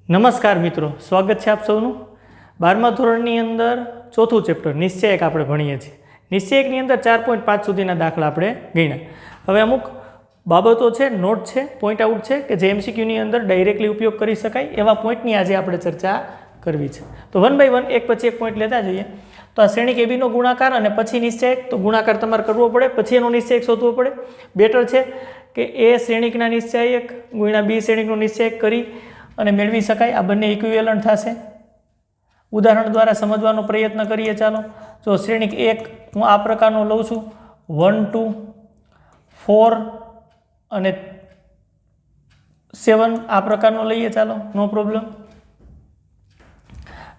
નમસ્કાર મિત્રો, સ્વાગત છે આપ સૌનું 12મા ધોરણની અંદર ચોથું ચેપ્ટર નિશ્ચય એક આપણે ભણીએ છીએ. નિશ્ચય એકની અંદર 4.5 સુધીના દાખલા આપણે ગણ્યા. હવે અમુક બાબતો છે, નોટ છે, પોઈન્ટ આઉટ છે કે જે એમસીક્યુની અંદર ડાયરેક્ટલી ઉપયોગ કરી શકાય એવા પોઈન્ટની આજે આપણે ચર્ચા કરવી છે. તો 1 બાય 1 એક પછી એક પોઈન્ટ લેતા જઈએ. તો આ શ્રેણિક એબીનો ગુણાકાર અને પછી નિશ્ચય એક, તો ગુણાકાર તમારે કરવો પડે, પછી એનો નિશ્ચય એક શોધવો પડે. બેટર છે કે એ શ્રેણિકના નિશ્ચય એક ગુણ્યા બી શ્રેણિકનો નિશ્ચય એક કરી અને મેળવી શકાય. આ બંને ઇક્વિવેલન્ટ થશે. ઉદાહરણ દ્વારા સમજવાનો પ્રયત્ન કરીએ. ચાલો, જો શ્રેણિક એક હું આ પ્રકારનો લઉં છું, 1 2 4 અને 7 આ પ્રકારનો લઈએ. ચાલો, નો પ્રોબ્લેમ.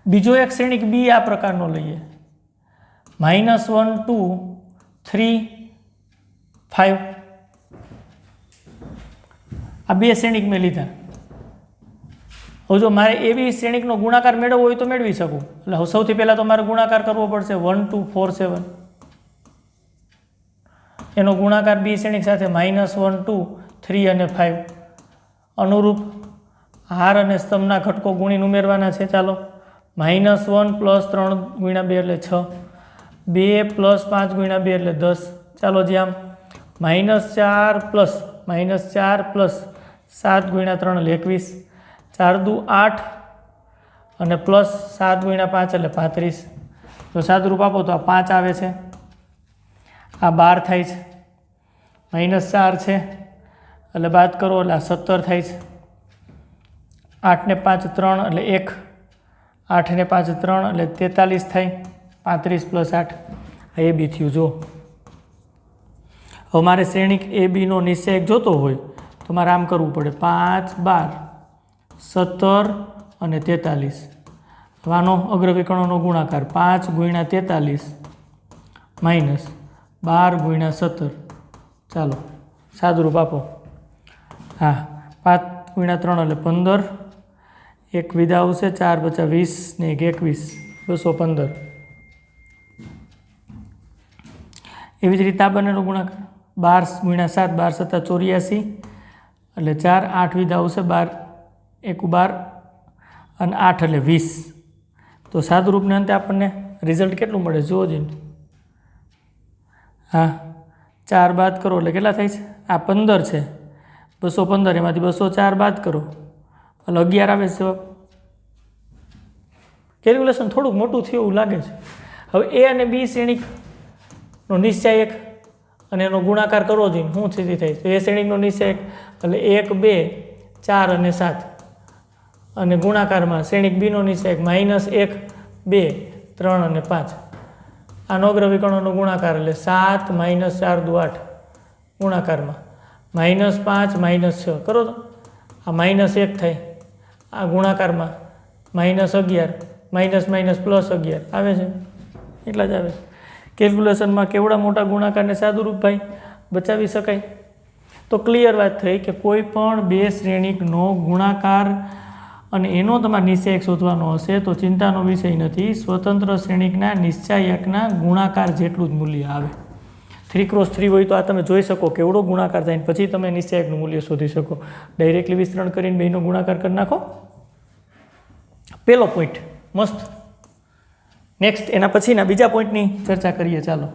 બીજો એક શ્રેણિક બી આ પ્રકારનો લઈએ, -1 2 3 5. આ બે શ્રેણિક મેં લીધા. હવે જો મારે એવી શ્રેણિકનો ગુણાકાર મેળવવો હોય તો મેળવી શકું. એટલે સૌથી પહેલાં તો મારે ગુણાકાર કરવો પડશે. 1 2 4 7 એનો ગુણાકાર બી શ્રેણિક સાથે -1 2 3 અને 5. અનુરૂપ હાર અને સ્તંભના ઘટકો ગુણીને ઉમેરવાના છે. ચાલો, -1 + 3 × 2 એટલે 6, 2 + 5 × 2 એટલે 10. ચાલો જી, આમ -4 + 7 × 3 એટલે 21, 4 દુ 8 અને +7 × 5 એટલે 35. જો સાદુરૂપ આપો તો આ 5 આવે છે, આ 12 થાય છે, -4 છે એટલે બાદ કરો એટલે આ 17 થાય છે, 8 ને 5 3 એટલે 1, 8 ને 5 3 એટલે 43 થાય, 35 + 8 આ એ બી થયું. જો હવે મારે શ્રેણિક એ બીનો નિશ્ચય એક જોતો હોય તો મારે આમ કરવું પડે, 5 12 17 અને 43. આનો અગ્રવિકર્ણોનો ગુણાકાર 5 × 43 - 12 × 17. ચાલો સાદુરૂપ આપો. હા, 5 × 3 એટલે 15, એક વિધા આવશે, 4 × 20 ને 1 21, 215. એવી જ રીતે આ બંનેનો ગુણાકાર 12 × 7 12 × 7 84 એટલે 4, 8 વિધા આવશે, 12 1 12 અને 8 એટલે 20. તો સાદુરૂપને અંતે આપણને રિઝલ્ટ કેટલું મળે જુઓ જ. હા, 4 બાદ કરો એટલે કેટલા થાય છે? આ 15 છે, 215, એમાંથી 204 બાદ કરો એટલે 11 આવે છે જવાબ. કેલ્ક્યુલેશન થોડુંક મોટું થયું એવું લાગે છે. હવે એ અને બી શ્રેણિકનો નિશ્ચય એક અને એનો ગુણાકાર કરવો જોઈએ. શું સ્થિતિ થાય? તો એ શ્રેણિકનો નિશ્ચય એક એટલે 1 2 4 અને 7 અને ગુણાકારમાં શ્રેણિક બીનો નિશ્ચય એક -1 2 3 અને 5. આનો અગ્રવિકર્ણોનો ગુણાકાર એટલે 7 -4 દુ 8 ગુણાકારમાં -5 -6 કરો તો આ -1 થાય, આ ગુણાકારમાં -11 +11 આવે છે, એટલા જ આવે છે. કેલ્ક્યુલેશનમાં કેવડા મોટા ગુણાકારને સાદુરૂપ ભાઈ બચાવી શકાય. તો ક્લિયર વાત થઈ કે કોઈ પણ બે શ્રેણિકનો ગુણાકાર અને એનો તમારે નિશ્ચય એક શોધવાનો હશે તો ચિંતાનો વિષય નથી. સ્વતંત્ર શ્રેણિકના નિશ્ચયકના ગુણાકાર જેટલું જ મૂલ્ય આવે. 3 × 3 હોય તો આ તમે જોઈ શકો કેવડો ગુણાકાર થાય, પછી તમે નિશ્ચયકનું મૂલ્ય શોધી શકો. ડાયરેક્ટલી વિસ્તરણ કરીને બેનો ગુણાકાર કરી નાખો. પહેલો પોઈન્ટ મસ્ત. નેક્સ્ટ એના પછીના બીજા પોઈન્ટની ચર્ચા કરીએ. ચાલો,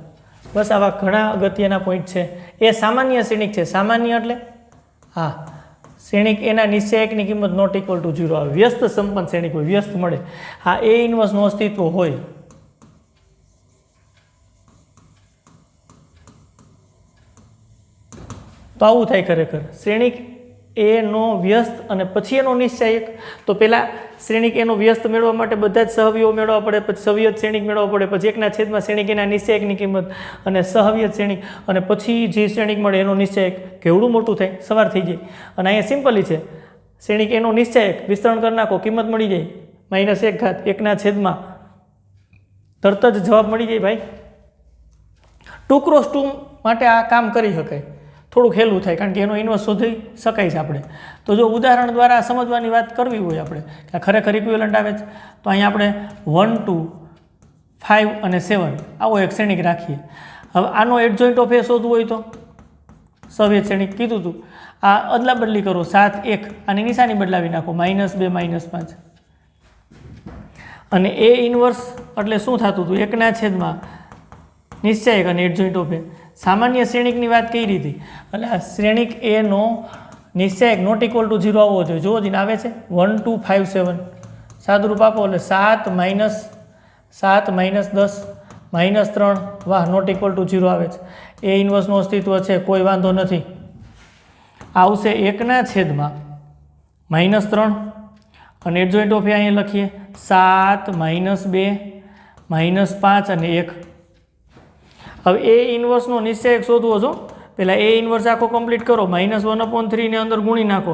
બસ આવા ઘણા અગત્યના પોઈન્ટ છે. એ સામાન્ય શ્રેણિક છે. સામાન્ય એટલે હા, શ્રેણિક એના નિશ્ચયકની કિંમત નોટ ઇક્વલ ટુ 0 આવે. વ્યસ્ત સંપન્ન શ્રેણિક હોય, વ્યસ્ત મળે. હા, એ ઇન્વર્સનું અસ્તિત્વ હોય. તો આવું થાય ખરેખર. શ્રેણિક એનો વ્યસ્ત અને પછી એનો નિશ્ચય એક. તો પહેલાં શ્રેણિક એનો વ્યસ્ત મેળવવા માટે બધા જ સહવિયો મેળવવા પડે, પછી સહવિયત શ્રેણિક મેળવવા પડે, પછી એકના છેદમાં શ્રેણિક એના નિશ્ચયકની કિંમત અને સહવિયત શ્રેણિક, અને પછી જે શ્રેણિક મળે એનો નિશ્ચયક. કેવડું મોટું થાય, સવાર થઈ જાય. અને અહીંયા સિમ્પલી છે, શ્રેણિક એનો નિશ્ચયક વિસ્તરણ કરી નાખો, કિંમત મળી જાય -1 એકના છેદમાં, તરત જ જવાબ મળી જાય ભાઈ. 2 × 2 માટે આ કામ કરી શકાય. થોડુંક હેલું થાય કારણ કે એનો ઇન્વર્સ શોધી શકાય છે આપણે. તો જો ઉદાહરણ દ્વારા સમજવાની વાત કરવી હોય આપણે કે ખરેખર ઇક્વિવેલન્ટ આવે છે, તો અહીંયા આપણે 1 2 5 અને 7 આવો એક શ્રેણિક રાખીએ. હવે આનો એડજોઇન્ટ ઓફ એ શોધવું હોય તો સહવિયત શ્રેણિક કીધું હતું. આ અદલા બદલી કરો 7 1 આની નિશાની બદલાવી નાખો -2 -5 અને એ ઇન્વર્સ એટલે શું થતું હતું 1/, નિશ્ચાયક અને એડજોઇન્ટ ઓફ એ સામાન્ય શ્રેણિકની વાત કરી હતી એટલે આ શ્રેણિક એ નો નિશ્ચાયક નોટ ઇક્વલ ટુ 0 આવવો જોઈએ. જુઓ જીને આવે છે 1 2 5 7 સાદુરૂપ આપો એટલે 7 -10 -3 વાહ નોટ ઇક્વલ ટુ 0 આવે છે. એ ઇન્વર્સનું અસ્તિત્વ છે, કોઈ વાંધો નથી. આવશે 1/, -3 અને એડજોઇન્ટ ઓફ એ અહીંયા લખીએ 7 -2 -5 અને 1. હવે એ ઇન્વર્સનો નિશ્ચયક શોધવો છો. પહેલાં એ ઇન્વર્સ આખો કમ્પ્લીટ કરો, -1/3 ને અંદર ગુણી નાખો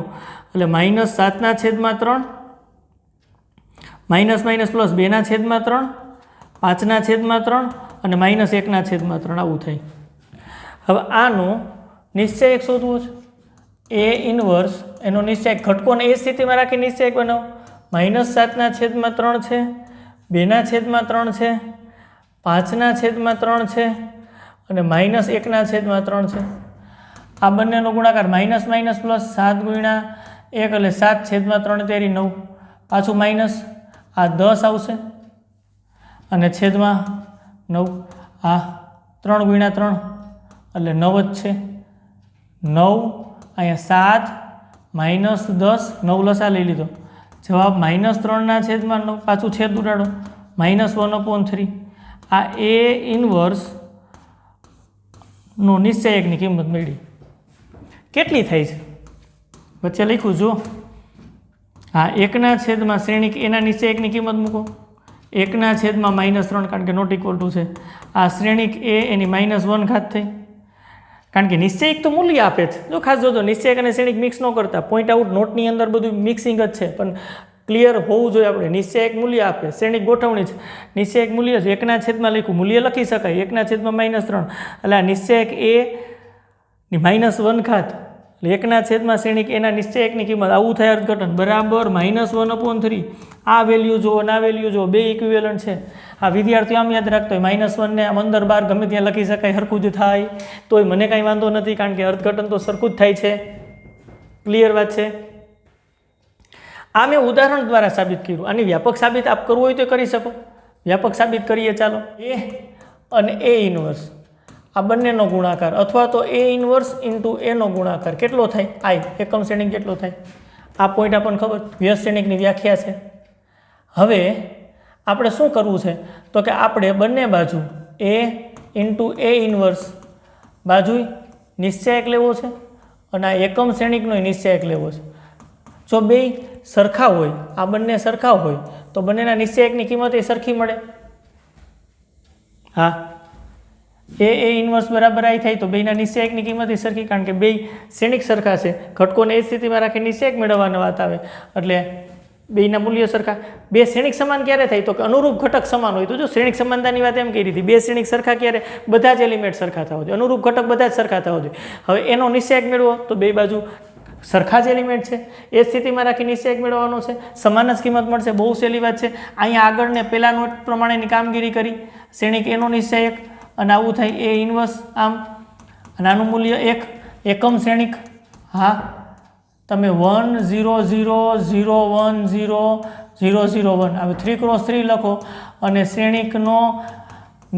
એટલે -7/3 -2/3 5/3 અને -1/3 આવું થાય. હવે આનું નિશ્ચયક શોધવો છે. એ ઇન્વર્સ એનો નિશ્ચયક ઘટકોને એ સ્થિતિમાં રાખી નિશ્ચયક બનાવો. -7/3 છે, 2/3 છે, 5/3 છે અને -1/3 છે. આ બંનેનો ગુણાકાર માઇનસ પ્લસ 7 ગુણ્યા 1 એટલે 7/3 તેરી 9 પાછું માઇનસ આ 10 આવશે અને છેદમાં 9 આ 3 ગુણ્યા 3 એટલે 9 જ છે. 9 અહીંયા 7 -10 9 લસા લઈ લીધો, જવાબ -3/9 પાછું છેદ ઉડાડો -1/3. આ એ ઇન્વર્સ નો નિશ્ચયકની કિંમત મળી. કેટલી થાય છે વચ્ચે લખ્યું જો. હા 1/, શ્રેણિક એના નિશ્ચયકની કિંમત મૂકો 1/, -3 કારણ કે નોટ ઇક્વલ ટુ છે. આ શ્રેણિક એ એની -1 ઘાત થઈ કારણ કે નિશ્ચયક તો મૂલ્ય આપે છે. જો ખાસ જોજો નિશ્ચયક અને શ્રેણિક મિક્સ ન કરતા. પોઈન્ટ આઉટ નોટની અંદર બધું મિક્સિંગ જ છે પણ ક્લિયર હોવું જોઈએ. આપણે નિશ્ચયક મૂલ્ય આપે, શ્રેણિક ગોઠવણી છે. નિશ્ચયક મૂલ્ય છે 1/, લખ્યું મૂલ્ય લખી શકાય 1/, -3 એટલે આ નિશ્ચયક એ ની -1 ઘાત એટલે 1/, શ્રેણિક એના નિશ્ચયકની કિંમત આવું થાય અર્થઘટન બરાબર -1/3. આ વેલ્યુ જુઓ અને આ વેલ્યુ જુઓ, બે ઇક્વિવેલન્ટ છે. આ વિદ્યાર્થીઓ આમ યાદ રાખતો હોય -1 ને આમ અંદર બહાર ગમે ત્યાં લખી શકાય, સરખું જ થાય તોય મને કાંઈ વાંધો નથી કારણ કે અર્થઘટન તો સરખું જ થાય છે. ક્લિયર વાત છે. આ મેં ઉદાહરણ દ્વારા સાબિત કર્યું. આની વ્યાપક સાબિત આપ કરવું હોય તો કરી શકો. વ્યાપક સાબિત કરીએ ચાલો. એ અને એ ઇન્વર્સ આ બંનેનો ગુણાકાર અથવા તો એ ઇન્વર્સ ઇન્ટુ એનો ગુણાકાર કેટલો થાય? આઈ એકમ શ્રેણિક કેટલો થાય? આ પોઈન્ટ આપણને ખબર, વ્યસ્ત શ્રેણિકની વ્યાખ્યા છે. હવે આપણે શું કરવું છે તો કે આપણે બંને બાજુ એ ઇન્ટુ એ ઇન્વર્સ બાજુ નિશ્ચયક લેવો છે અને આ એકમ શ્રેણિકનો નિશ્ચયક લેવો છે. જો બે સરખા હોય, આ બંને સરખા હોય તો બંનેના નિશ્ચયકની કિંમત એ સરખી મળે. હા એ ઇન્વર્સ બરાબર આઈ થાય તો બેના નિશ્ચયકની કિંમત એ સરખી કારણ કે બે શ્રેણિક સરખા છે. ઘટકોને એ સ્થિતિમાં રાખી નિશ્ચયક મેળવવાની વાત આવે એટલે બેના મૂલ્ય સરખા. બે શ્રેણિક સમાન ક્યારે થાય તો કે અનુરૂપ ઘટક સમાન હોય. તો જો શ્રેણિક સમાનતાની વાત એમ કરી હતી, બે શ્રેણિક સરખા ક્યારે? બધા જ એલિમેન્ટ સરખા થવા જોઈએ, અનુરૂપ ઘટક બધા જ સરખા થવા જોઈએ. હવે એનો નિશ્ચયક મેળવો તો બે બાજુ સરખા જ એલિમેન્ટ છે, એ સ્થિતિમાં રાખી નિશ્ચયક મેળવવાનો છે, સમાન જ કિંમત મળશે. બહુ સહેલી વાત છે. અહીંયા આગળ ને પેલા નોટ પ્રમાણેની કામગીરી કરી. શ્રેણિક એનો નિશ્ચયક અને આવું થાય એ ઇન્વર્સ આમ અને આનું મૂલ્ય 1 એકમ શ્રેણિક. હા તમે 1 0 0 0 1 0 0 0 1 હવે 3x3 લખો અને શ્રેણિકનો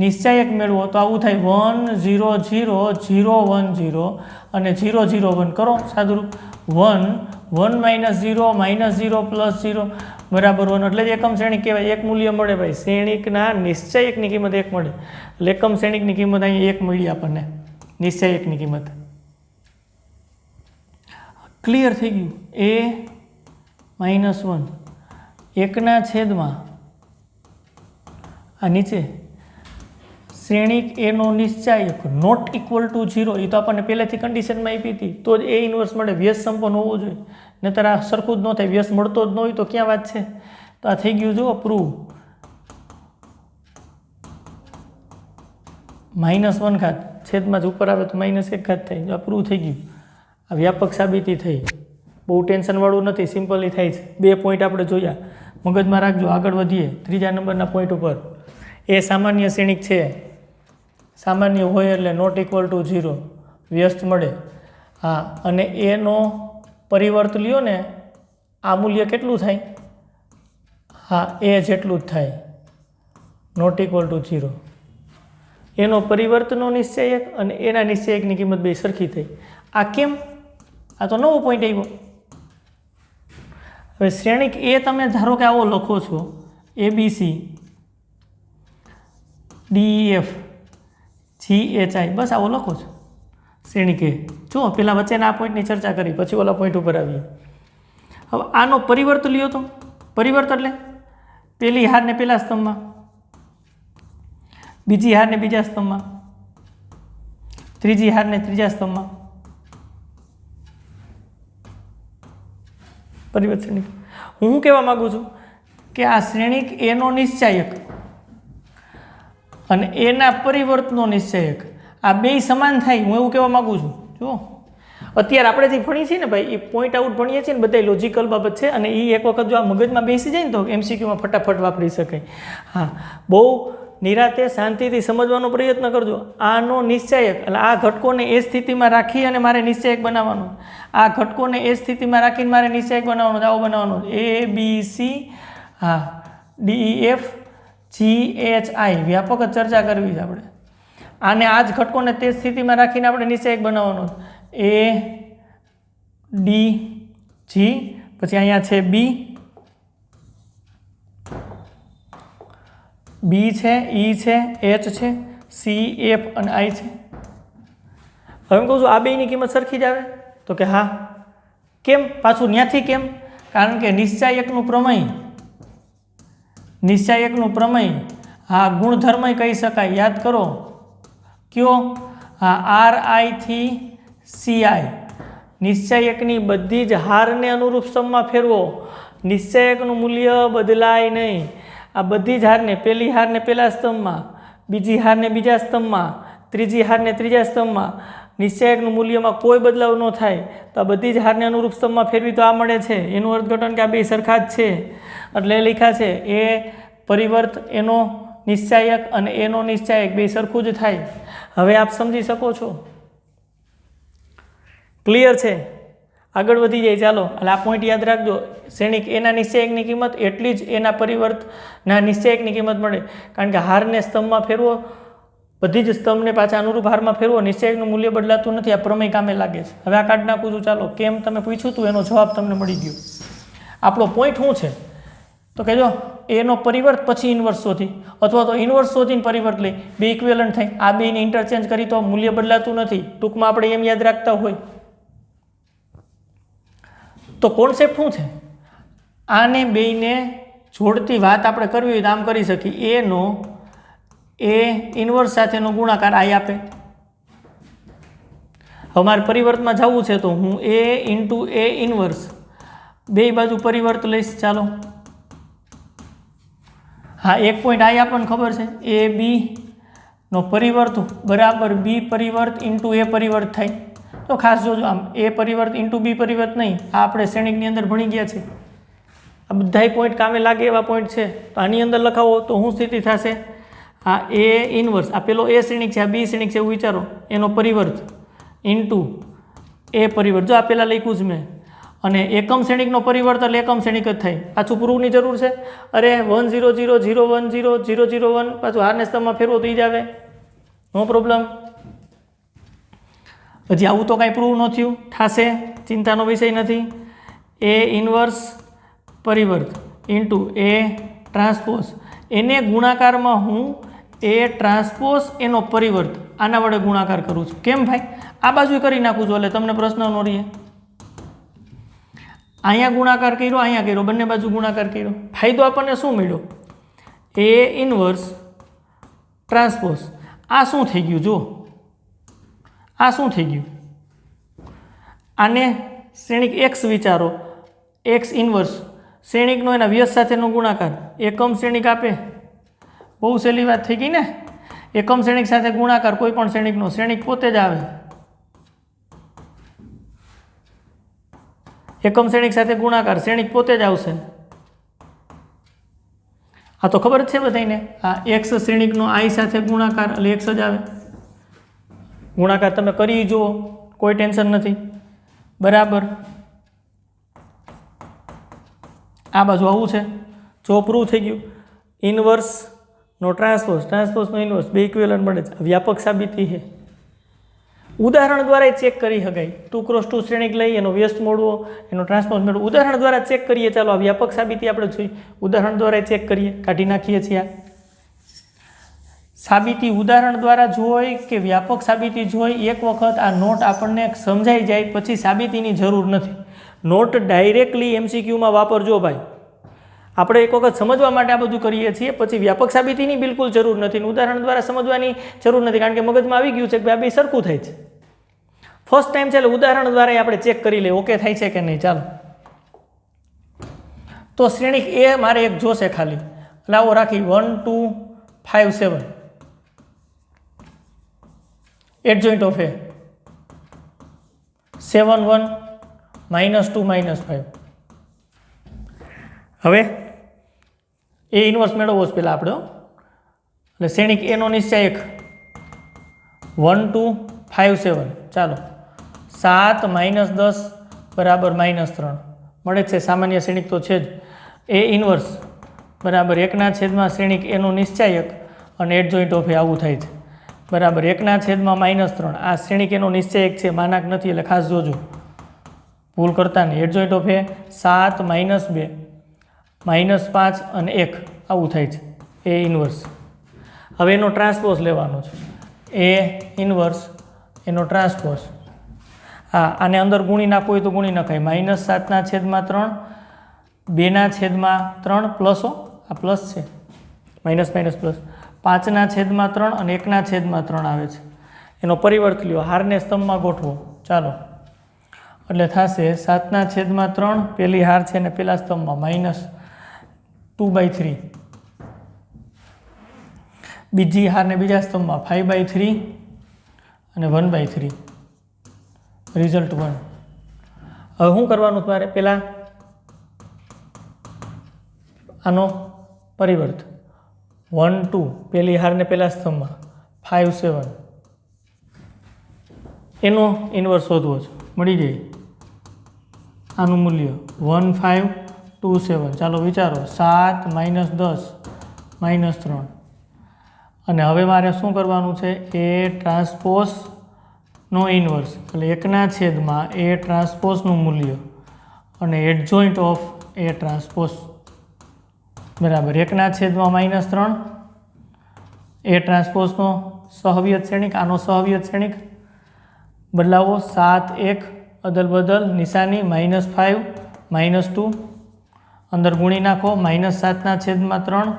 નિશ્ચયક મેળવો તો આવું થાય 1 0 0 0 1 0 અને 0 0 1 કરો સાદુરૂપ 1 1 -0 -0 +0 બરાબર 1 એટલે જ એકમ શ્રેણિક કહેવાય. એક મૂલ્ય મળે ભાઈ, શ્રેણિકના નિશ્ચયકની કિંમત 1 મળે એટલે એકમ શ્રેણિકની કિંમત અહીંયા 1 મળી આપણને, નિશ્ચયકની કિંમત. ક્લિયર થઈ ગયું. એ -1 1/, આ નીચે શ્રેણિક એનો નિશ્ચયક નોટ ઇક્વલ ટુ 0 એ તો આપણને પહેલેથી કન્ડિશનમાં આપી હતી તો જ એ ઇન્વર્સ મળે. વ્યસ્ત સંપન્ન હોવો જોઈએ, નહીતર આ સરખું જ ન થાય. વ્યસ્ત મળતો જ ન હોય તો ક્યાં વાત છે. તો આ થઈ ગયું જુઓ પ્રૂવ. -1 ઘાત છેદમાં જ ઉપર આવે તો -1 ઘાત થાય. આ પ્રૂવ થઈ ગયું. આ વ્યાપક સાબિતી થઈ. બહુ ટેન્શનવાળું નથી, સિમ્પલી થાય છે. 2 પોઈન્ટ આપણે જોયા, મગજમાં રાખજો. આગળ વધીએ 3જા નંબરના પોઈન્ટ ઉપર. એ સામાન્ય શ્રેણિક છે, સામાન્ય હોય એટલે નોટ ઇક્વલ ટુ 0 વ્યસ્ત મળે. हाँ अने एनो परिवर्त ल्यो ने आ मूल्य केटलुं थाय हाँ ए जेटलुं ज थाय नॉट इक्वल टू 0 एनो परिवर्तनो निश्चयक अने एना निश्चयकनी किंमत बे सरखी थई आ केम आ तो नवो पॉइंट आव्यो हवे श्रेणिक ए तमे धारो के आवो लखो छो A B C D E F G H I बस आवो लखो छो श्रेणिक ए जो पेला वच्चेना आ पॉइंटनी चर्चा करी पछी ओला पॉइंट पर आवीए हवे आनो परिवर्त ल्यो तो परिवर्त एटले पेली हार ने पेला स्तंभ में बीजी हार ने बीजा स्तंभ में त्रीजी हार ने त्रीजा स्तंभ में परिवर्त श्रेणिक हूँ कहवा मागू छूँ कि आ श्रेणिक ए नो निश्चायक अने ए ना परिवर्तनो निश्चायक आ बे समान थाय हूँ एवुं कहेवा मागू छूं जो अत्यारे आपणे जे भणीए छीए ने भाई ए पॉइंट आउट भणीए छीए ने बधाय लॉजिकल बाबत छे अने ई एक वखत जो आ मगजमां बेसी जाय ने तो एमसीक्यू में फटाफट वापरी शकाय हाँ बहु निराते शांतिथी समजવાનો प्रयत्न करजो आनो निश्चायक એટલે આ ઘટકોને એ સ્થિતિમાં રાખી અને મારે નિશ્ચયક બનાવવાનો આ ઘટકોને એ સ્થિતિમાં રાખીને મારે નિશ્ચયક બનાવવાનો આવો બનાવવાનો એ બી સી હા ડી ઈ એફ जी एच आई व्यापक चर्चा करवी छे आपणे आने आज घटकोने ते स्थितिमां राखीने आपणे निश्चयक बनावવાનો ए डी जी पछी अहींया छे बी बी है ई है एच है सी एफ और आई है हवे कहूँ छूं आ बेनी किंमत सरखी ज आवे तो कि हाँ केम पाछुं न्याथी केम कारण के निश्चायकनुं प्रमेय हाँ गुणधर्म कही शकाय याद करो क्यों हाँ आर आई थी सी आई निश्चायकनी बधी ज हार ने अनुरूप स्तंभ में फेरवो निश्चायकनुं मूल्य बदलाय नहीं आ बधी ज हार ने पहली हार ने पहला स्तंभ में बीजी हार ने बीजा स्तंभ में त्रीजी हार ने त्रीजा स्तंभ में निश्चयकनुं मूल्य में कोई बदलाव न थाय तो आ बधी ज हार ने अनुरूप स्तंभ में फेरवी तो आ मळे छे एनुं अर्थघटन के आ बे सरखा ज छे एटले लिखा छे ए परिवर्त एनो निश्चायक अने एनो निश्चायक बे सरखुं ज थाय हवे आप समझी शको छो क्लियर छे आगळ वधी जाए चालो એટલે આ पॉइंट याद राखजो श्रेणिक एना निश्चयकनी किंमत एटली ज एना परिवर्तना निश्चयकनी किंमत मळे कारण के हारने स्तंभमां फेरवो बधी ज स्तंभने पाछा अनुरूप हारमां फेरवो निश्चयकनुं मूल्य बदलातुं नथी आ प्रमेय कामे लागे छे हवे आ काढी नाखुं छुं चालो केम तमे पूछ्युं तुं एनो जवाब तमने मळी गयो आपणो पॉइंट शुं छे तो कहेजो एनो परिवर्त पछी इनवर्स शोधी अथवा तो इनवर्स शोधीने परिवर्त लई बे इक्विवेलન્ટ थाय आ बेने इंटरचेन्ज करी तो मूल्य बदलातुं नथी टूंकमां आपणे एम याद राखता होय तो कॉन्सेप्ट शुं छे आने बेने जोड़ती बात आपणे करवी होय तो आम करी शकीए ए नो ए इनवर्स साथेनो गुणाकार आई आपे हवे मारे परिवर्तमां जवुं छे तो हूँ ए इंटू ए इनवर्स बे बाजू परिवर्त लईश चालो हाँ एक पॉइंट आई आपने खबर है ए बी नो परिवर्त बराबर बी परिवर्त इंटू ए परिवर्त थाय तो खास जोजो आम ए परिवर्त इंटू बी परिवर्त नहीं आपणे श्रेणिकनी अंदर भणी गया छे आ बधाय पॉइंट कामे लागे एवा पॉइंट छे तो आनी अंदर लखावो तो शुं स्थिति थशे हाँ ए इनवर्स आ पेलो ए श्रेणिक छे आ बी श्रेणिक छे एवुं विचारो एनो परिवर्त इंटू ए परिवर्त जो आ पेला लख्युं छे मैं अने एकम श्रेणिकनो परिवर्त એટલે એકમ શ્રેણિક જ થાય પાછું પ્રૂવની જરૂર છે અરે 1 0 0 0 1 0 0 0 1 પાછું હારને સ્તંભમાં ફેરવો તો ઈ જ આવે નો પ્રોબ્લેમ હજી આવું તો કાંઈ પ્રૂવ ન થયું થાશે ચિંતાનો વિષય નથી એ ઇન્વર્સ પરિવર્ત ઇન્ટુ એ ટ્રાન્સપોઝ એને ગુણાકારમાં હું એ ટ્રાન્સપોઝ એનો પરિવર્ત આના વડે ગુણાકાર કરું છું કેમ ભાઈ આ બાજુ કરી નાખું છું એટલે તમને પ્રશ્ન ન રહે અહીંયા ગુણાકાર કર્યો અહીંયા કર્યો બંને બાજુ ગુણાકાર કર્યો ફાયદો આપણને શું મળ્યો એ ઇન્વર્સ ટ્રાન્સપોઝ આ શું થઈ ગયું જો આ શું થઈ ગયું આને શ્રેણિક એક્સ વિચારો એક્સ ઇન્વર્સ શ્રેણિકનો એના વ્યસ્ત સાથેનો ગુણાકાર એકમ શ્રેણિક આપે બહુ સહેલી વાત થઈ ગઈ ને એકમ શ્રેણિક સાથે ગુણાકાર કોઈ પણ શ્રેણિકનો શ્રેણિક પોતે જ આવે एकम श्रेणिक साथे गुणाकार श्रेणिक पोते ज आवशे आ तो खबर छे बधाईने आ एक्स श्रेणिकनो आई साथे गुणाकार એટલે एक्स ज आवे गुणाकार तमे करी जुओ कोई टेन्शन नहीं। બરાબર આ બાજુ આવું છે જો પ્રૂવ થઈ ગયું ઇનવર્સનો ટ્રાન્સપોઝ ટ્રાન્સપોઝનો ઇનવર્સ બે ઇક્વિવેલન્ટ મળે છે વ્યાપક સાબિતી છે ઉદાહરણ દ્વારા ચેક કરી શકાય 2x2 શ્રેણિક લઈ એનો વ્યસ્ત મોડવો એનો ટ્રાન્સપોઝ મેળવો ઉદાહરણ દ્વારા ચેક કરીએ ચાલો આ વ્યાપક સાબિતી આપણે જોઈએ ઉદાહરણ દ્વારા ચેક કરીએ કાઢી નાખીએ છીએ આ સાબિતી ઉદાહરણ દ્વારા જોઈ કે વ્યાપક સાબિતી જોઈ એક વખત આ નોટ આપણને સમજાઈ જાય પછી સાબિતીની જરૂર નથી નોટ ડાયરેક્ટલી એમસીક્યુમાં વાપરજો ભાઈ આપણે એક વખત સમજવા માટે આ બધું કરીએ છીએ પછી વ્યાપક સાબિતીની બિલકુલ જરૂર નથી ઉદાહરણ દ્વારા સમજવાની જરૂર નથી કારણ કે મગજમાં આવી ગયું છે કે આ બે સરખું થાય છે ફર્સ્ટ ટાઈમ છે એટલે ઉદાહરણ દ્વારા આપણે ચેક કરી લઈએ ઓકે થાય છે કે નહીં ચાલો તો શ્રેણિક એ મારે એક જોશે ખાલી લાવો રાખી 1 2 5 7 એડજોઇન્ટ ઓફ એ 7 1 -2 -5 હવે એ ઇન્વર્સ મેળવવો છે પહેલાં આપણે એટલે શ્રેણિક એનો નિશ્ચય 1 2 5 7 ચાલો 7 -10 બરાબર -3 મળે છે સામાન્ય શ્રેણિક તો છે જ એ ઇન્વર્સ બરાબર 1/છેદમાં શ્રેણિક એનો નિશ્ચાયક અને એડજોઇન્ટ ઓફ એ આવું થાય છે બરાબર 1/છેદમાં -3 આ શ્રેણિક એનો નિશ્ચયક છે માનાક નથી એટલે ખાસ જોજો ભૂલ કરતા નહીં એડજોઇન્ટ ઓફ એ 7 -2 -5 અને 1 આવું થાય છે એ ઇન્વર્સ હવે એનો ટ્રાન્સપોઝ લેવાનો છે એ ઇન્વર્સ એનો ટ્રાન્સપોઝ હા આને અંદર ગુણી નાખવું હોય તો ગુણી નખાય -7/3 2/3 પ્લસો આ પ્લસ છે માઇનસ માઇનસ પ્લસ 5/3 અને 1/3 આવે છે એનો પરિવર્ત લ્યો હારને સ્તંભમાં ગોઠવો ચાલો એટલે થશે 7/3 પહેલી હાર છે ને પહેલા સ્તંભમાં -2/3 બીજી હારને બીજા સ્તંભમાં 5/3 અને 1/3 રિઝલ્ટ 1 હવે શું કરવાનું તમારે પહેલાં આનો પરિવર્ત 1 2 પહેલી હારને પહેલા સ્તંભમાં 5 7 એનો ઇન્વર્સ શોધવો છે મળી જાય આનું મૂલ્ય 1 5 2 7 ચાલો વિચારો 7 -10 -3 અને હવે મારે શું કરવાનું છે એ ટ્રાન્સપોઝનો ઇન્વર્સ એટલે 1/છેદમાં એ ટ્રાન્સપોઝનું મૂલ્ય અને એડજોઇન્ટ ઓફ એ ટ્રાન્સપોઝ બરાબર 1/છેદમાં -3 એ ટ્રાન્સપોઝનો સહવિયત શ્રેણિક આનો સહવિયત શ્રેણિક બદલાવો 7 1 અદલ બદલ નિશાની -5 -2 અંદર ગુણી નાખો -7/3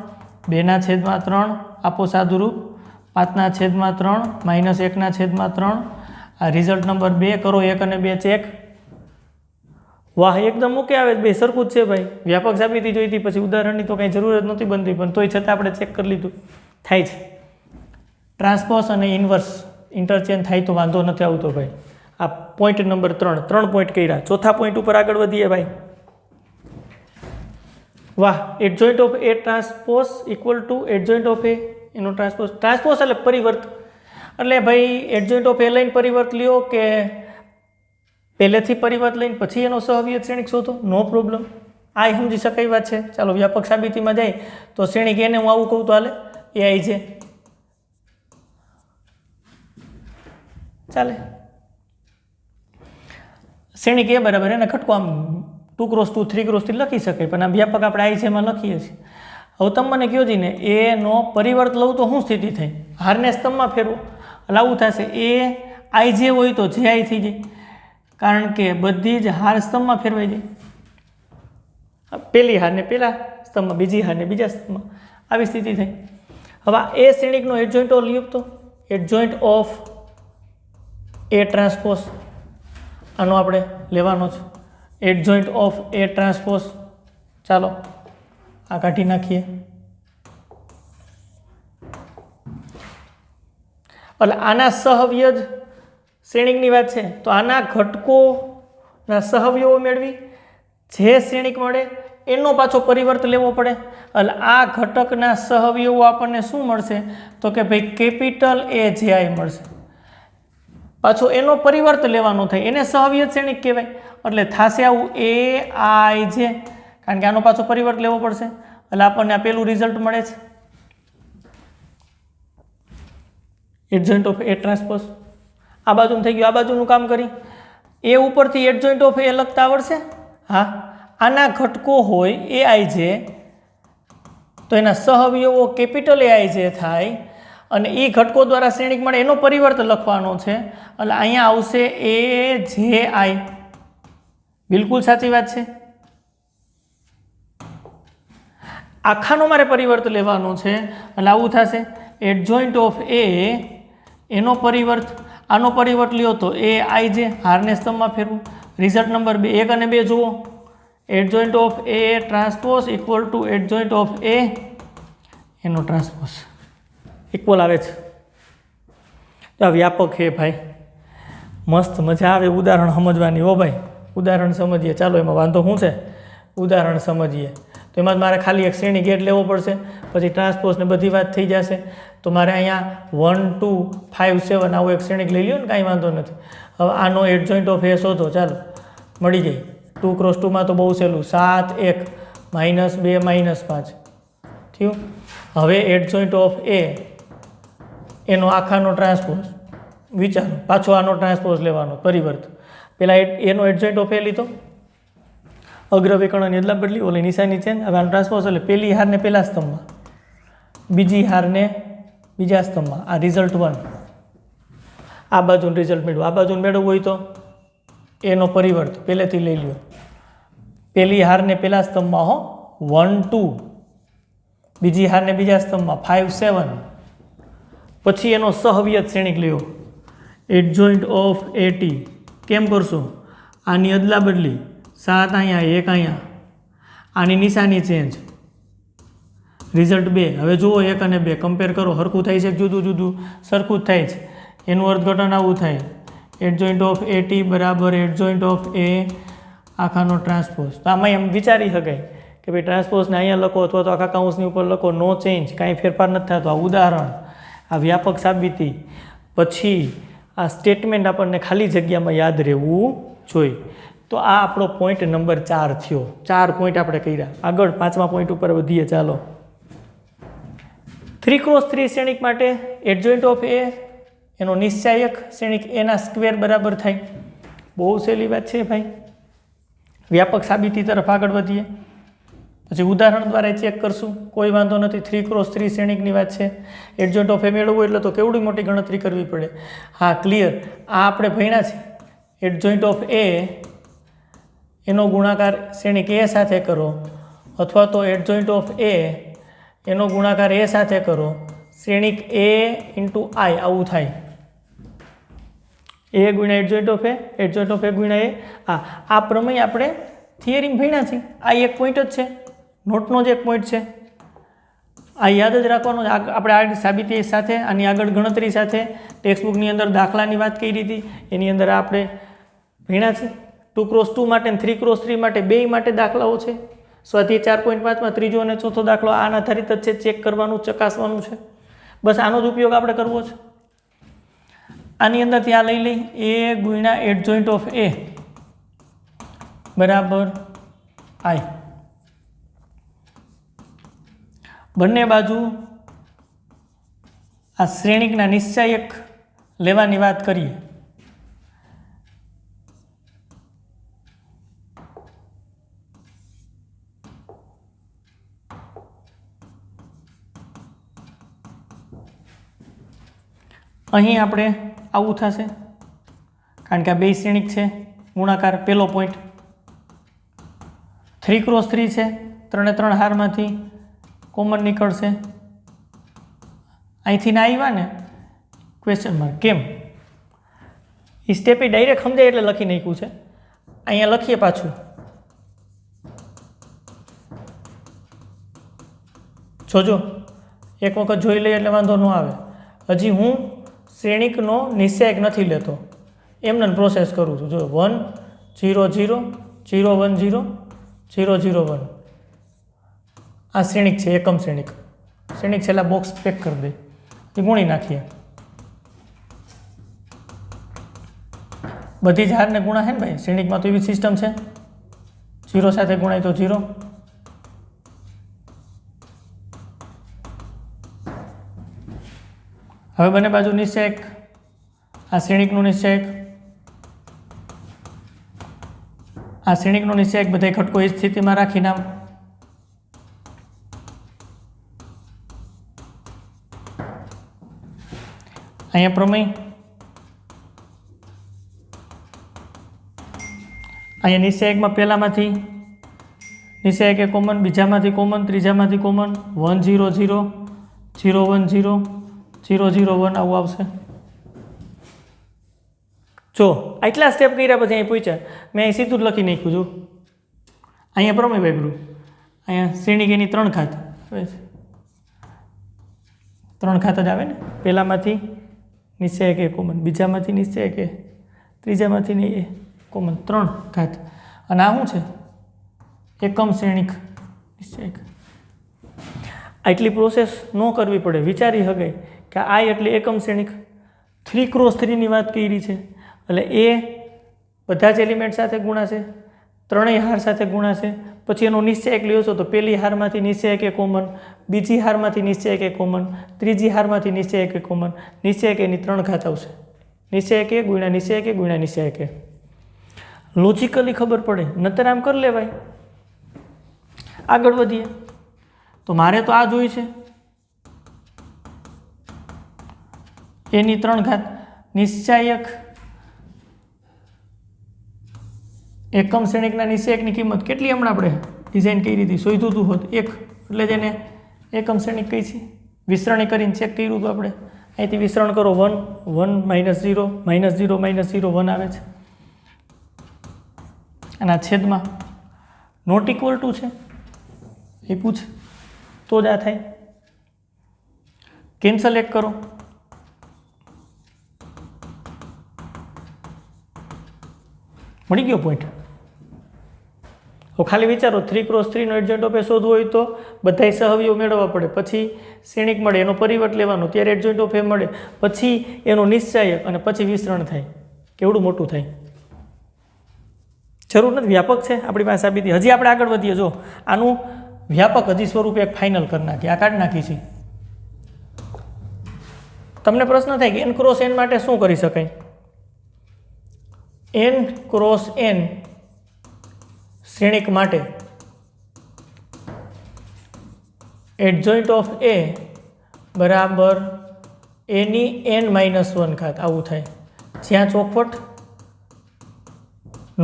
2/3 આપો સાદુરૂપ 5/3 -1/3 આ રિઝલ્ટ નંબર 2 કરો 1 અને 2 ચેક વાહ એકદમ મૂકે આવે બે સરખું જ છે ભાઈ વ્યાપક સાબિતી જોઈતી પછી ઉદાહરણની તો કંઈ જરૂર જ નહોતી બનતી પણ તોય છતાં આપણે ચેક કરી લીધું થાય છે ટ્રાન્સપોઝ અને ઇન્વર્સ ઇન્ટરચેન્જ થાય તો વાંધો નથી આવતો ભાઈ આ પોઈન્ટ નંબર 3 પોઈન્ટ કર્યા ચોથા પોઈન્ટ ઉપર આગળ વધીએ ભાઈ વાહ adjoint of A transpose equal to adjoint of A એનો ટ્રાન્સપોઝ ટ્રાન્સપોઝ એટલે પરિવર્ત એટલે ભાઈ એડજોઇન્ટ ઓફ એ લઈને પરિવર્ત લ્યો કે પહેલેથી પરિવર્ત લઈને પછી એનો સહવિયત શ્રેણિક શોધો નો પ્રોબ્લેમ આ સમજી શકાય વાત છે ચાલો વ્યાપક સાબિતીમાં જાય તો શ્રેણિક એને હું આવું કહું તો હાલે એ આવી છે ચાલે શ્રેણિક એ બરાબર એને ખટકો આમ 2x2 3x3 લખી શકાય પણ આ વ્યાપક આપણે આઈ છે એમાં લખીએ છીએ હવે તમે મને કહો જી ને એનો પરિવર્ત લઉં તો શું સ્થિતિ થઈ હારને સ્તંભમાં ફેરવો લાવું થશે એ આઈ જે હોય તો જે આઈ થઈ જાય કારણ કે બધી જ હાર સ્તંભમાં ફેરવાઈ જાય પહેલી હારને પહેલા સ્તંભમાં બીજી હારને બીજા સ્તંભમાં આવી સ્થિતિ થઈ હવે એ શ્રેણિકનો એડજોઇન્ટ ઓફ લ્યો તો એડજોઇન્ટ ઓફ એ ટ્રાન્સપોઝ આનો આપણે લેવાનો છે એડજોઇન્ટ ઓફ એ ટ્રાન્સપોઝ ચાલો આ કાઢી નાખીએ એટલે આના સહવ્યજ શ્રેણિકની વાત છે તો આના ઘટકોના સહવ્યવો મેળવી જે શ્રેણિક મળે એનો પાછો પરિવર્ત લેવો પડે એટલે આ ઘટકના સહવ્યવો આપણને શું મળશે તો કે ભાઈ કેપિટલ એ જે આઈ મળશે પાછો એનો પરિવર્ત લેવાનો થાય, એને સહવિયત શ્રેણિક કહેવાય. એટલે થશે આવું AIJ, કારણ કે આનો પાછો પરિવર્ત લેવો પડશે. એટલે આપણને આ પેલું રિઝલ્ટ મળે છે, એડજોઇન્ટ ઓફ A ટ્રાન્સપોઝ. આ બાજુનું થઈ ગયું, આ બાજુનું કામ કરી. એ ઉપરથી એડજોઇન્ટ ઓફ A લખતા આવડશે? હા. આના ઘટકો હોય AIJ, તો એના સહઅવયવો કેપિટલ AIJ થાય, અને એ ઘટકો દ્વારા શ્રેણિક મળે એનો પરિવર્ત લખવાનો છે. એટલે અહીંયા આવશે AJI. બિલકુલ સાચી વાત છે. આખાનો મારે પરિવર્ત લેવાનો છે, એટલે આવું થશે એડજોઇન્ટ ઓફ A, એનો પરિવર્ત, આનો પરિવર્ત લ્યો તો AIJ, હારને સ્તંભમાં ફેરવું. રિઝલ્ટ નંબર 2, 1 અને 2 જુઓ. Adjoint of A transpose equal to adjoint of A એનો ટ્રાન્સપોઝ ઇક્વલ આવે છે. તો આ વ્યાપક છે ભાઈ, મસ્ત મજા આવે ઉદાહરણ સમજવાની. હો ભાઈ, ઉદાહરણ સમજીએ. ચાલો, એમાં વાંધો શું છે? ઉદાહરણ સમજીએ. તો એમાં મારે ખાલી એક શ્રેણી ગેટ લેવો પડશે, પછી ટ્રાન્સપોઝ ને બધી વાત થઈ જશે. તો મારે અહીંયા 1 2 5 7 આવું એક શ્રેણિક લઈ લ્યો ને, કાંઈ વાંધો નથી. હવે આનો એડજોઇન્ટ ઓફ A શોધો. ચાલો, મળી ગઈ. 2 × 2 માં તો બહુ સહેલું, 7 1 -2 -5 થયું. હવે એડજોઇન્ટ ઓફ A એનો આખાનો ટ્રાન્સપોઝ વિચારો, પાછો આનો ટ્રાન્સપોઝ લેવાનો પરિવર્ત. પેલા એનો એડજોઇન્ટ ઓફ A લીધો, અગ્રવિકર્ણની અદલા બદલી, ઓલી નિશાની ચેન્જ. હવે આનો ટ્રાન્સપોઝ એટલે પેલી હારને પહેલા સ્તંભમાં, બીજી હારને બીજા સ્તંભમાં. આ રિઝલ્ટ 1. આ બાજુનું રિઝલ્ટ મેળવું. આ બાજુનું મેળવવું હોય તો એનો પરિવર્ત પહેલેથી લઈ લ્યો. પહેલી હારને પહેલા સ્તંભમાં, હો, 1 2, બીજી હારને બીજા સ્તંભમાં 5 7. પછી એનો સહવિયત શ્રેણિક લ્યો, એડજોઇન્ટ ઓફ AT. કેમ કરશો? આની અદલા બદલી, 7 અહીંયા 1 અહીંયા, આની નિશાની ચેન્જ. રિઝલ્ટ 2. હવે જુઓ 1 અને 2 કમ્પેર કરો, સરખું થાય છે, જુદું જુદું? સરખું જ થાય છે. એનું અર્થઘટન આવું થાય, એડજોઇન્ટ ઓફ AT બરાબર એડજોઇન્ટ ઓફ A આખાનો ટ્રાન્સપોઝ. તો આમાં એમ વિચારી શકાય કે ભાઈ ટ્રાન્સપોઝને અહીંયા લખો અથવા તો આખા કાઉન્સની ઉપર લખો, નો ચેન્જ, કાંઈ ફેરફાર નથી થતો. આ ઉદાહરણ, આ વ્યાપક સાબિતી. પછી આ સ્ટેટમેન્ટ આપણને ખાલી જગ્યામાં યાદ રહેવું જોઈએ. તો આ આપણો પોઈન્ટ નંબર 4 થયો. 4 પોઈન્ટ આપણે કર્યા. આગળ 5મા પોઈન્ટ ઉપર વધીએ. ચાલો, 3 × 3 શ્રેણિક માટે એડજોઇન્ટ ઓફ A એનો નિશ્ચાયક શ્રેણિક A ના સ્ક્વેર બરાબર થાય. બહુ સહેલી વાત છે ભાઈ. વ્યાપક સાબિતી તરફ આગળ વધીએ, પછી ઉદાહરણ દ્વારા ચેક કરશું, કોઈ વાંધો નથી. 3 × 3 શ્રેણિકની વાત છે, એડજોઇન્ટ ઓફ A મેળવવું એટલે તો કેવડી મોટી ગણતરી કરવી પડે. હા, ક્લિયર. આ આપણે ભણ્યા છે. એડજોઇન્ટ ઓફ A એનો ગુણાકાર શ્રેણિક A સાથે કરો, અથવા તો એડજોઇન્ટ ઓફ A એનો ગુણાકાર A સાથે કરો, શ્રેણિક A × I આવું થાય. A ગુણ્યા adjoint of A, adjoint of A ગુણ્યા A. આ પ્રમેય આપણે થિયરીમાં ભણ્યા છે. આ એક પોઈન્ટ જ છે, નોટનો જ એક પોઈન્ટ છે. આ યાદ જ રાખવાનો. આપણે આ સાબિતી સાથે, આની આગળ ગણતરી સાથે ટેક્સ્ટબુકની અંદર દાખલાની વાત કરી હતી, એની અંદર આપણે ભણ્યા છે. 2 × 2 માટે, 3 × 3 માટે, બે માટે દાખલાઓ છે. સ્વાધ્યાય 4.5માં ત્રીજો અને ચોથો દાખલો આના આધારિત જ છે. ચેક કરવાનું, ચકાસવાનું છે. બસ આનો જ ઉપયોગ આપણે કરવો છે. આની અંદરથી આ લઈ લઈ, A ગુણ્યા એડજોઇન્ટ ઓફ A બરાબર I. બંને બાજુ આ શ્રેણિકના નિશ્ચાયક લેવાની વાત કરીએ. અહીં આપણે આવું થશે, કારણ કે આ બે શ્રેણિક છે. ગુણાકાર પહેલો પોઈન્ટ. 3 × 3 છે, 3 એ 3 હારમાંથી કોમન નીકળશે. અહીંથી ના આવ્યા ને ક્વેશ્ચન માર્ક. કેમ? એ સ્ટેપે ડાયરેક્ટ સમજાય એટલે લખી નાખ્યું છે. અહીંયા લખીએ પાછું. જોજો, એક વખત જોઈ લઈએ એટલે વાંધો ન આવે. હજી હું શ્રેણિકનો નિશ્ચાયક નથી લેતો, એમને પ્રોસેસ કરું છું. જો 1 0 0 0 1 0 0 0 1 આ શ્રેણિક છે, એકમ શ્રેણિક. શ્રેણિક છેલ્લા બોક્સ પેક કરી દે, એ ગુણી નાખીએ. બધી જ હારને ગુણા છે ને ભાઈ, શ્રેણિકમાં તો એવી સિસ્ટમ છે, 0 સાથે ગુણાય તો 0. હવે બંને બાજુ નિશ્ચયક, આ શ્રેણિકનું નિશ્ચયક, આ શ્રેણિકનું નિશ્ચયક બધા ઘટકો એ સ્થિતિમાં રાખીને આમ અહીંયા પ્રમેય, અહીંયા નિશ્ચયકમાં પહેલામાંથી નિશ્ચયક એ કોમન, બીજામાંથી કોમન, ત્રીજામાંથી કોમન, 1 0 0 0 1 0 0 0 1 આવું આવશે. જો આટલા સ્ટેપ કર્યા પછી અહીં પૂછ્યા, મેં અહીં સીધું જ લખી નાખ્યું. જો અહીંયા પ્રમેય વાપર્યું, અહીંયા શ્રેણિક એની 3 ઘાત આવે છે, 3 ઘાત જ આવે ને, પહેલામાંથી નિશ્ચયક એ કોમન, બીજામાંથી નિશ્ચયક એ, ત્રીજામાંથી એ કોમન, 3 ઘાત. અને આ શું છે? એકમ શ્રેણિક નિશ્ચયક. આટલી પ્રોસેસ ન કરવી પડે, વિચારી શકાય કે આ એટલે એકમ શ્રેણિક. 3x3 ની વાત કરી છે એટલે એ બધા જ એલિમેન્ટ સાથે ગુણાશે, ત્રણેય હાર સાથે ગુણાશે, પછી એનો નિશ્ચયક લ્યો છો તો પહેલી હારમાંથી નિશ્ચયક એ કોમન, બીજી હારમાંથી નિશ્ચયક એ કોમન, ત્રીજી હારમાંથી નિશ્ચયક એ કોમન, નિશ્ચયક એની 3 ઘાત આવશે. નિશ્ચયક એ ગુણ્યા નિશ્ચયક એ ગુણ્યા નિશ્ચયક એ. લોજિકલી ખબર પડે, નતર આમ કરી લેવાય. આગળ વધીએ તો મારે તો આ જોઈ છે, એની 3 ઘાત. નિશ્ચયક એકમ શ્રેણિકના નિશ્ચયકની કિંમત કેટલી હમણાં આપણે ડિઝાઇન કરી હતી, શોધ્યું હતું હોત 1, એટલે જ એને એકમ શ્રેણિક કહી છે. વિસ્તરણી કરીને ચેક કર્યું હતું આપણે, અહીંથી વિસ્તરણ કરો 1 1 -0 -0 -0 1 આવે છે. અને આ છેદમાં નોટ ઇક્વલ ટુ છે એ પૂછ તો જ આ થાય. કેન્સલ એક કરો, મળી ગયો પોઈન્ટ. હવે ખાલી વિચારો 3x3 નો એડજોઇન્ટ ઓફ એ શોધવું હોય તો બધા સહવયવ મેળવવા પડે, પછી શ્રેણિક મળે, એનો પરિવર્ત લેવાનો, ત્યારે એડજોઇન્ટ ઓફ એ મળે, પછી એનો નિશ્ચયક, અને પછી વિસ્તરણ થાય. કેવડું મોટું થાય, જરૂર નથી. વ્યાપક છે આપણી પાસે સાબિતી. હજી આપણે આગળ વધીએ. જો આનું વ્યાપક હજી સ્વરૂપ એક ફાઇનલ કરી નાખીએ, આ કાઢી નાખી છે. તમને પ્રશ્ન થાય કે n×n માટે શું કરી શકાય? n×n શ્રેણિક માટે એડજોઇન્ટ ઓફ એ બરાબર એની n-1 ઘાત આવું થાય, જ્યાં ચોખવટ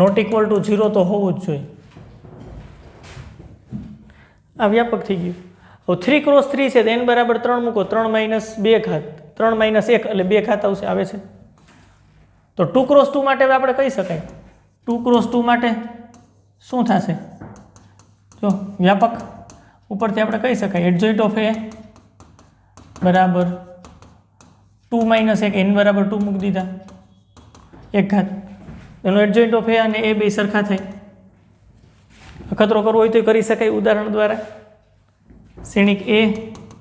નોટ ઇક્વલ ટુ 0 તો હોવું જ જોઈએ. આ વ્યાપક થઈ ગયું. હવે 3x3 છે તો n બરાબર 3 મૂકો, 3 - 2 ઘાત, 3 - 1 એટલે 2 ઘાત આવશે, આવે છે. તો 2x2 માટે આપણે કહી શકાય, 2x2 માટે શું થશે? જો વ્યાપક ઉપરથી આપણે કહી શકાય એડજોઇન્ટ ઓફ એ બરાબર 2 - 1, n બરાબર 2 મૂકી દીધા, 1 ઘાત. એનો એડજોઇન્ટ ઓફ એ અને એ બે સરખા થાય. અખતરો કરવો હોય તો કરી શકાય ઉદાહરણ દ્વારા. શ્રેણિક એ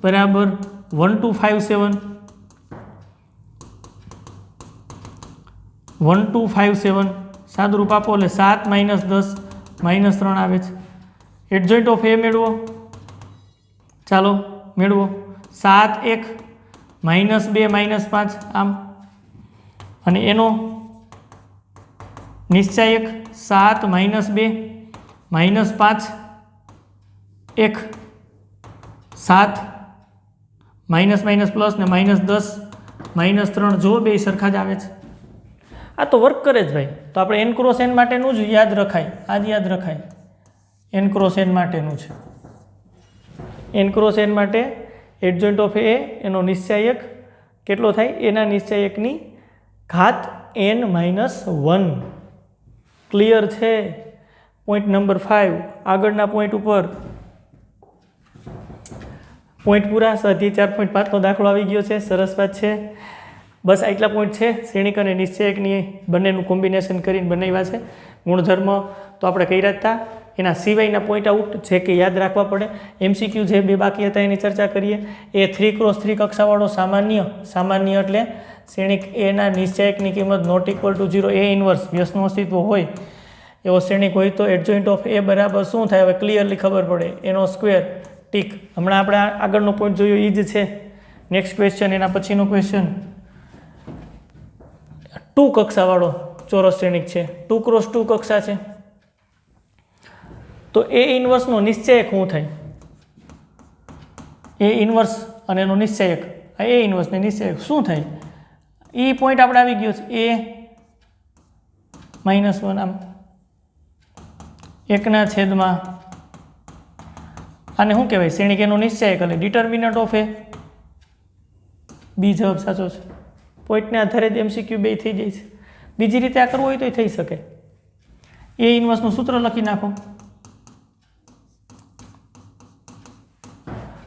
બરાબર 1 2 5 7, 1 2 5 7 સાદુરૂપ આપો એટલે 7 - 10 -3 આવે છે. એડજોઇન્ટ ઓફ એ મેળવો, ચાલો મેળવો. 7 1 -2 -5 આમ, અને એનો નિશ્ચયક 7 - 2 -5 1 7 માઇનસ પ્લસ ને -10 -3, જો બે સરખા જ આવે છે. આ તો વર્ક કરે જ ભાઈ. તો આપણે n×n માટેનું જ યાદ રખાય, આ જ યાદ રખાય, n×n માટેનું છે. n×n માટે એડજોઇન્ટ ઓફ એ એનો નિશ્ચયક કેટલો થાય? એના નિશ્ચયકની ઘાત n-1. ક્લિયર છે? Point number 5. આગળના પોઈન્ટ ઉપર પોઈન્ટ પૂરા. સ્વાધ્યાય 4.5 દાખલો આવી ગયો છે. સરસ વાત છે. બસ આટલા પોઈન્ટ છે. શ્રેણિક અને નિશ્ચયકની બંનેનું કોમ્બિનેશન કરીને બનાવ્યા છે. ગુણધર્મ તો આપણે કર્યા હતા. એના સિવાયના પોઈન્ટ આઉટ જે કે યાદ રાખવા પડે. MCQ જે બે બાકી હતા એની ચર્ચા કરીએ. એ 3x3 કક્ષાવાળો સામાન્ય એટલે શ્રેણિક એના નિશ્ચાયકની કિંમત not equal to 0, A inverse વ્યસ્તનું અસ્તિત્વ હોય એવો શ્રેણિક હોય તો એડજોઇન્ટ ઓફ એ બરાબર શું થાય? હવે ક્લિયરલી ખબર પડે, એનો સ્ક્વેર ટીક. હમણાં આપણે આગળનો પોઈન્ટ જોયો એ જ છે. નેક્સ્ટ ક્વેશ્ચન, એના પછીનો ક્વેશ્ચન, 2 કક્ષાવાળો ચોરસ શ્રેણિક છે, 2 ક્રોસ 2 કક્ષા છે, તો એ ઇન્વર્સનો નિશ્ચયક શું થાય? એ ઇન્વર્સ અને એનો નિશ્ચયક, આ એ ઇન્વર્સ ને નિશ્ચયક શું થાય? એ પોઈન્ટ આપણે આવી ગયો છે, a -1 આમ 1/, આને શું કહેવાય? શ્રેણિક એનો નિશ્ચયક, એટલે ડિટર્મિનન્ટ ઓફ એ. બી જવાબ સાચો છે. પોઈન્ટને આધારે જ MCQ બે થઈ જાય છે. બીજી રીતે આ કરવું હોય તો થઈ શકે. એ ઇન્વર્સનું સૂત્ર લખી નાખો,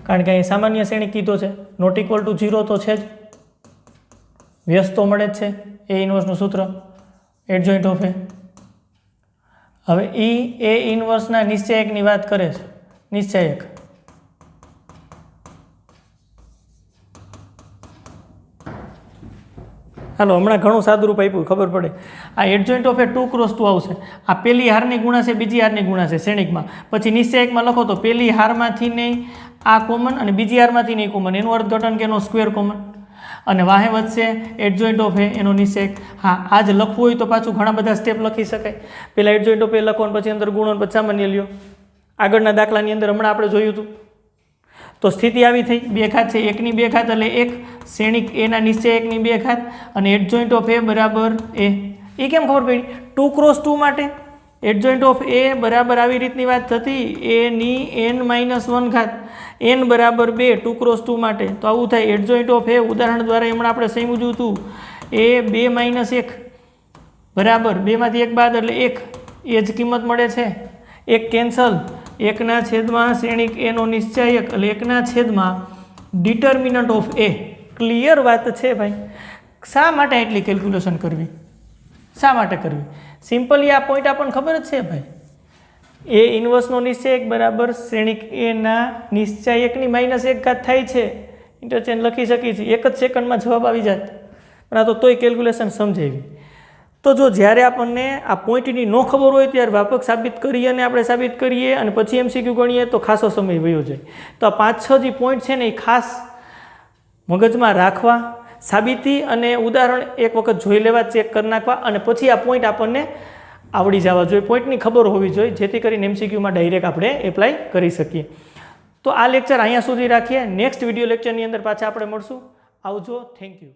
કારણ કે અહીં સામાન્ય શ્રેણિક કીધો છે, નોટ ઇક્વલ ટુ 0 તો છે જ, વ્યસ્ત તો મળે જ છે. એ ઇન્વર્સનું સૂત્ર એડજોઇન્ટ ઓફ એ. હવે એ ઇન્વર્સના નિશ્ચયકની વાત કરે છે, નિશ્ચયક. હાલો હમણાં ઘણું સાદું રૂપ આપ્યું, ખબર પડે. આ એડજોઇન્ટ ઓફ એ 2 ક્રોસ 2 આવશે. આ પહેલી હારની ગુણા છે, બીજી હારની ગુણા છે શ્રેણિકમાં. પછી નિશ્ચયકમાં લખો તો પહેલી હારમાંથી નહીં આ કોમન અને બીજી હારમાંથી નહીં કોમન, એનું અર્થઘટન કે એનો સ્ક્વેર કોમન, અને વાહે વધશે એડજોઇન્ટ ઓફ એ એનો નિશ્ચયક. હા, આ જ લખવું હોય તો પાછું ઘણા બધા સ્ટેપ લખી શકાય. પહેલાં એડજોઇન્ટ ઓફ એ લખો અને પછી અંદર ગુણો પછી સામાન્ય લ્યો. આગળના દાખલાની અંદર હમણાં આપણે જોયું હતું. તો સ્થિતિ આવી થઈ, 2 ઘાત છે, 1ની 2 ઘાત એટલે 1, શ્રેણિક એના નિશ્ચયકની 2 ઘાત, અને એડજોઇન્ટ ઓફ એ બરાબર એ. એ કેમ ખબર પડી? 2 ક્રોસ 2 માટે એડજોઇન્ટ ઓફ એ બરાબર આવી રીતની વાત થતી, એની n-1 ઘાત, n બરાબર 2, 2 ક્રોસ 2 માટે. તો આવું થાય. એડજોઇન્ટ ઓફ એ ઉદાહરણ દ્વારા હમણાં આપણે સમજ્યું હતું, એ 2 - 1 બરાબર 2 માંથી 1 બાદ એટલે 1, એ જ કિંમત મળે છે. 1 કેન્સલ, 1/, શ્રેણિક એનો નિશ્ચયક એટલે 1/, ડિટર્મિનન્ટ ઓફ એ. ક્લિયર વાત છે ભાઈ. શા માટે એટલી કેલ્ક્યુલેશન કરવી? શા માટે કરવી? સિમ્પલી આ પોઈન્ટ આપણને ખબર જ છે ભાઈ. એ ઇન્વર્સનો નિશ્ચયક બરાબર શ્રેણિક એના નિશ્ચયકની -1 ઘાત થાય છે. ઇન્ટરચેન્જ લખી શકીએ છીએ, 1 જ સેકન્ડમાં જવાબ આવી જાત. પણ આ તો તોય કેલ્ક્યુલેશન સમજાવી. તો જો જ્યારે આપણને આ પોઈન્ટની ન ખબર હોય ત્યારે વ્યાપક સાબિત કરીએ અને આપણે સાબિત કરીએ અને પછી MCQ ગણીએ તો ખાસો સમય વયો જાય. તો આ 5-6 જે પોઈન્ટ છે ને એ ખાસ મગજમાં રાખવા, સાબિતી અને ઉદાહરણ એક વખત જોઈ લેવા, ચેક કરી નાખવા, અને પછી આ પોઈન્ટ આપણને આવડી જવા જોઈએ, પોઈન્ટની ખબર હોવી જોઈએ, જેથી કરીને MCQમાં ડાયરેક્ટ આપણે એપ્લાય કરી શકીએ. તો આ લેક્ચર અહીંયા સુધી રાખીએ. નેક્સ્ટ વિડીયો લેક્ચરની અંદર પાછા આપણે મળશું. આવજો. Thank you.